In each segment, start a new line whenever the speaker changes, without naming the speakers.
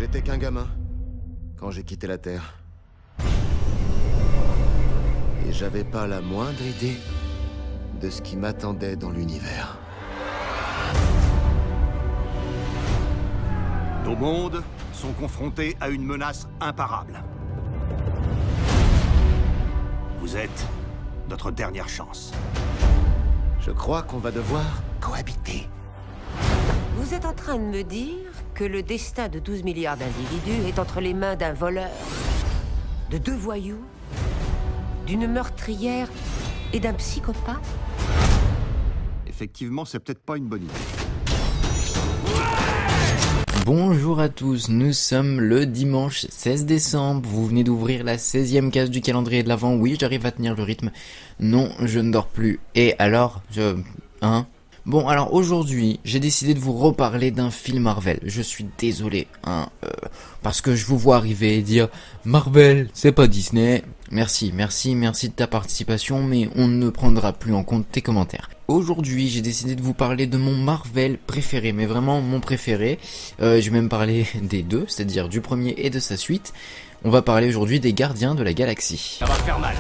J'étais qu'un gamin quand j'ai quitté la Terre. Et j'avais pas la moindre idée de ce qui m'attendait dans l'univers.
Nos mondes sont confrontés à une menace imparable. Vous êtes notre dernière chance.
Je crois qu'on va devoir cohabiter.
Vous êtes en train de me dire que le destin de 12 milliards d'individus est entre les mains d'un voleur, de 2 voyous, d'une meurtrière et d'un psychopathe?
Effectivement, c'est peut-être pas une bonne idée.
Bonjour à tous, nous sommes le dimanche 16 décembre, vous venez d'ouvrir la 16e case du calendrier de l'Avent. Oui, j'arrive à tenir le rythme, non, je ne dors plus, et alors, Bon, alors aujourd'hui, j'ai décidé de vous reparler d'un film Marvel. Je suis désolé, parce que je vous vois arriver et dire « Marvel, c'est pas Disney ». Merci de ta participation, mais on ne prendra plus en compte tes commentaires. Aujourd'hui, j'ai décidé de vous parler de mon Marvel préféré, mais vraiment mon préféré. Je vais même parler des deux, c'est-à-dire du premier et de sa suite. On va parler aujourd'hui des Gardiens de la Galaxie.
Ça va faire mal.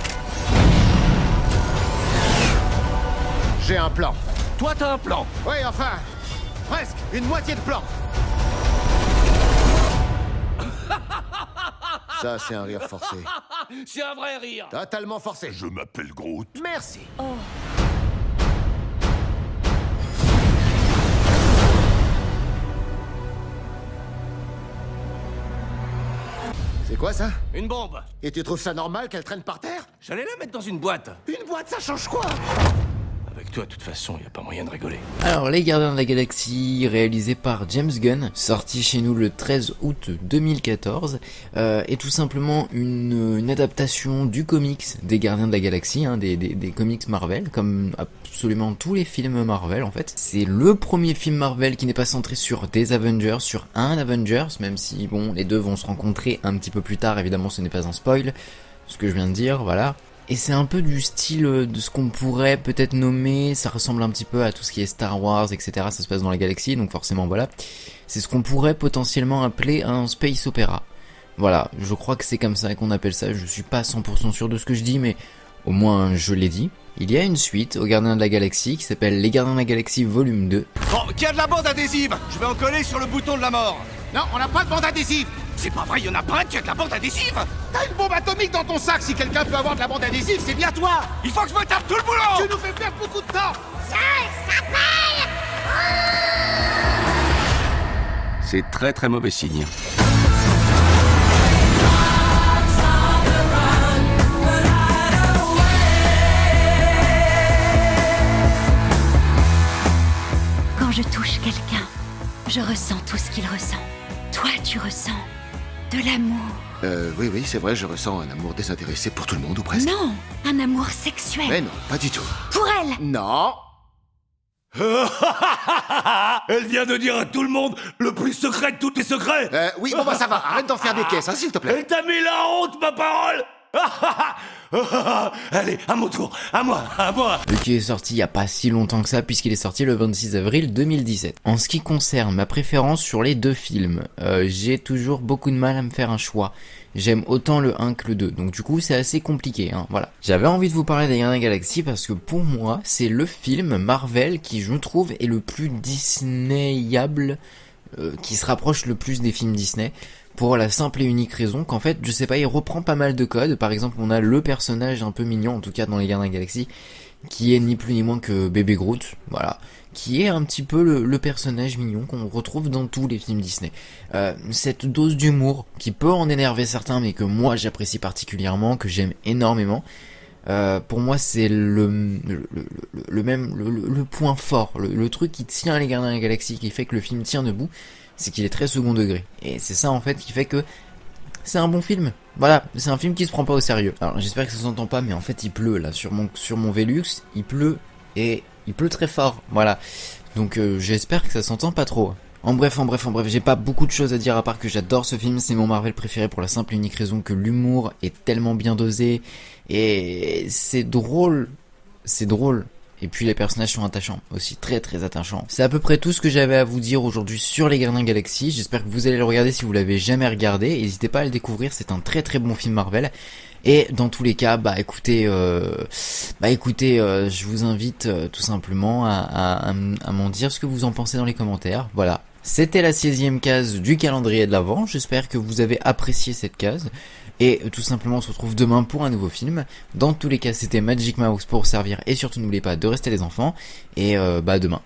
J'ai un plan.
Toi, t'as un plan.
Oui, enfin, presque une moitié de plan. Ça, c'est un rire forcé.
C'est un vrai rire.
Totalement forcé.
Je m'appelle Groot.
Merci. C'est quoi ça?
Une bombe.
Et tu trouves ça normal qu'elle traîne par terre?
J'allais la mettre dans une boîte.
Une boîte, ça change quoi?
Avec toi, de toute façon, y a pas moyen de rigoler.
Alors, Les Gardiens de la Galaxie, réalisé par James Gunn, sorti chez nous le 13 août 2014, est tout simplement une adaptation du comics des Gardiens de la Galaxie, des comics Marvel, comme absolument tous les films Marvel en fait. C'est le premier film Marvel qui n'est pas centré sur des Avengers, sur un Avengers, même si bon, les deux vont se rencontrer un petit peu plus tard, évidemment ce n'est pas un spoil, ce que je viens de dire, voilà. Et c'est un peu du style de ce qu'on pourrait peut-être nommer, ça ressemble un petit peu à tout ce qui est Star Wars, etc. Ça se passe dans la galaxie, donc forcément voilà. C'est ce qu'on pourrait potentiellement appeler un space opéra. Voilà, je crois que c'est comme ça qu'on appelle ça, je suis pas 100% sûr de ce que je dis, mais au moins je l'ai dit. Il y a une suite aux Gardiens de la Galaxie qui s'appelle Les Gardiens de la Galaxie Volume 2.
Bon, qui a de la bande adhésive? Je vais en coller sur le bouton de la mort.
Non, on n'a pas de bande adhésive.
C'est pas vrai, y en a pas qui a de la bande adhésive.
T'as une bombe atomique dans ton sac. Si quelqu'un peut avoir de la bande adhésive, c'est bien toi.
Il faut que je me tape tout le boulot.
Tu nous fais perdre beaucoup de temps.
C'est très très mauvais signe.
Quand je touche quelqu'un, je ressens tout ce qu'il ressent. Toi, tu ressens de l'amour.
Oui, c'est vrai, je ressens un amour désintéressé pour tout le monde, ou presque.
Non, un amour sexuel.
Mais non, pas du tout.
Pour elle.
Non.
Elle vient de dire à tout le monde le plus secret de tous tes secrets.
Oui, bon bah ça va, arrête d'en faire des caisses, hein, s'il te plaît.
Elle t'a mis la honte, ma parole. Allez, à mon tour, à moi.
Qui est sorti il y a pas si longtemps que ça, puisqu'il est sorti le 26 avril 2017. En ce qui concerne ma préférence sur les deux films, j'ai toujours beaucoup de mal à me faire un choix. J'aime autant le 1 que le 2, donc du coup c'est assez compliqué, voilà. J'avais envie de vous parler des Gardiens de la Galaxie parce que pour moi, c'est le film Marvel qui, je trouve, est le plus Disneyable, qui se rapproche le plus des films Disney. Pour la simple et unique raison qu'en fait, je sais pas, il reprend pas mal de codes. Par exemple, on a le personnage un peu mignon, en tout cas dans les Gardiens de la Galaxie, qui est ni plus ni moins que bébé Groot, voilà, qui est un petit peu le personnage mignon qu'on retrouve dans tous les films Disney. Cette dose d'humour qui peut en énerver certains, mais que moi j'apprécie particulièrement, que j'aime énormément. Pour moi, c'est le point fort, le truc qui tient les Gardiens de la Galaxie, qui fait que le film tient debout. C'est qu'il est très second degré. Et c'est ça en fait qui fait que c'est un bon film. Voilà, c'est un film qui se prend pas au sérieux. Alors j'espère que ça s'entend pas, mais en fait il pleut là sur mon Velux, il pleut et il pleut très fort. Voilà. Donc j'espère que ça s'entend pas trop. En bref, j'ai pas beaucoup de choses à dire à part que j'adore ce film, c'est mon Marvel préféré pour la simple et unique raison que l'humour est tellement bien dosé et c'est drôle Et puis les personnages sont attachants, aussi très très attachants. C'est à peu près tout ce que j'avais à vous dire aujourd'hui sur les Gardiens de la Galaxie. J'espère que vous allez le regarder si vous l'avez jamais regardé. N'hésitez pas à le découvrir, c'est un très très bon film Marvel. Et dans tous les cas, écoutez, je vous invite tout simplement à m'en dire ce que vous en pensez dans les commentaires. Voilà. C'était la 16e case du calendrier de l'Avent. J'espère que vous avez apprécié cette case. Et tout simplement on se retrouve demain pour un nouveau film. Dans tous les cas c'était Magic Mouse pour vous servir. Et surtout n'oubliez pas de rester les enfants. Et demain.